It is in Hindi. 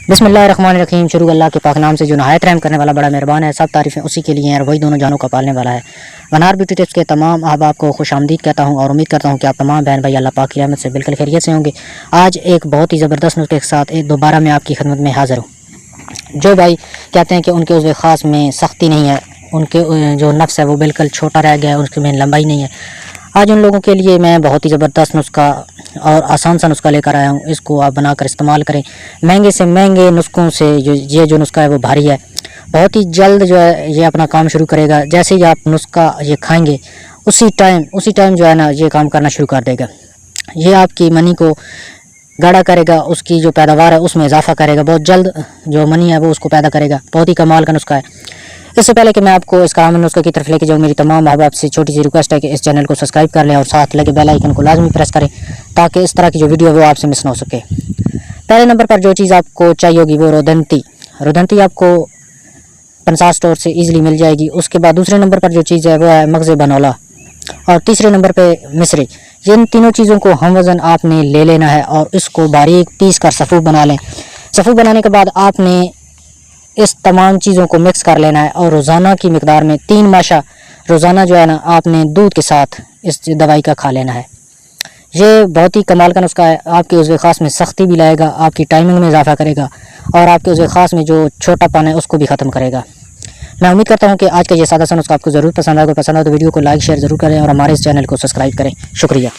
बिस्मिल्लाहिर्रहमानिर्रहीम। शुरू अल्लाह के पाक नाम से जो नहायत रहम करने वाला बड़ा मेहरबान है। सब तारीफ़ें उसी के लिए हैं और वही दोनों जानों का पालने वाला है। वनार ब्यूटी टिप्स के तमाम अहबाब को खुशामदीद कहता हूँ और उम्मीद करता हूँ कि आप तमाम बहन भाई अल्लाह पाक की रहमत से बिल्कुल खैरियत से होंगे। आज एक बहुत ही ज़बरदस्त नुस्खे के साथ दोबारा मैं आपकी खिदमत में हाज़िर हूँ। जो भाई कहते हैं कि उनके उज़्व ख़ास में सख्ती नहीं है, उनके जो नफ्स है वो बिल्कुल छोटा रह गया है, उसके में लंबाई नहीं है, आज उन लोगों के लिए मैं बहुत ही ज़बरदस्त नुस्खा और आसान सा नुस्खा लेकर आया हूँ। इसको आप बनाकर इस्तेमाल करें। महंगे से महंगे नुस्खों से जो नुस्खा है वो भारी है। बहुत ही जल्द जो है ये अपना काम शुरू करेगा। जैसे ही आप नुस्खा ये खाएंगे उसी टाइम जो है ना ये काम करना शुरू कर देगा। ये आपकी मनी को गाढ़ा करेगा, उसकी जो पैदावार है उसमें इजाफा करेगा। बहुत जल्द जो मनी है वो उसको पैदा करेगा। बहुत ही कमाल का नुस्खा है। इससे पहले कि मैं आपको इस काम नुस्खे की तरफ लेके जाऊँ, मेरी तमाम अहबाब से छोटी सी रिक्वेस्ट है कि इस चैनल को सब्सक्राइब कर लें और साथ लगे बेल आइकन को लाजमी प्रेस करें ताकि इस तरह की जो वीडियो है वो आपसे मिस ना हो सके। पहले नंबर पर जो चीज़ आपको चाहिए होगी वो रोदनती आपको पंसार स्टोर से ईजिली मिल जाएगी। उसके बाद दूसरे नंबर पर जो चीज़ है वो है मगज़ बनौला और तीसरे नंबर पर मिस्री। इन तीनों चीज़ों को हम वज़न आपने ले लेना है और इसको बारीक पीस कर सफ़ूफ बना लें। सफ़ूफ बनाने के बाद आपने इस तमाम चीज़ों को मिक्स कर लेना है और रोज़ाना की मिकदार में 3 माशा रोज़ाना जो है ना आपने दूध के साथ इस दवाई का खा लेना है। ये बहुत ही कमाल का नुस्खा है। आपके उज़्व ख़ास में सख्ती भी लाएगा, आपकी टाइमिंग में इजाफा करेगा और आपके उज़्व ख़ास में जो छोटापन है उसको भी ख़त्म करेगा। मैं उम्मीद करता हूँ कि आज का ये सादा सा नुस्खा आपको ज़रूर पसंद आएगा। पसंद आए तो वीडियो को लाइक शेयर ज़रूर करें और हमारे इस चैनल को सब्सक्राइब करें। शुक्रिया।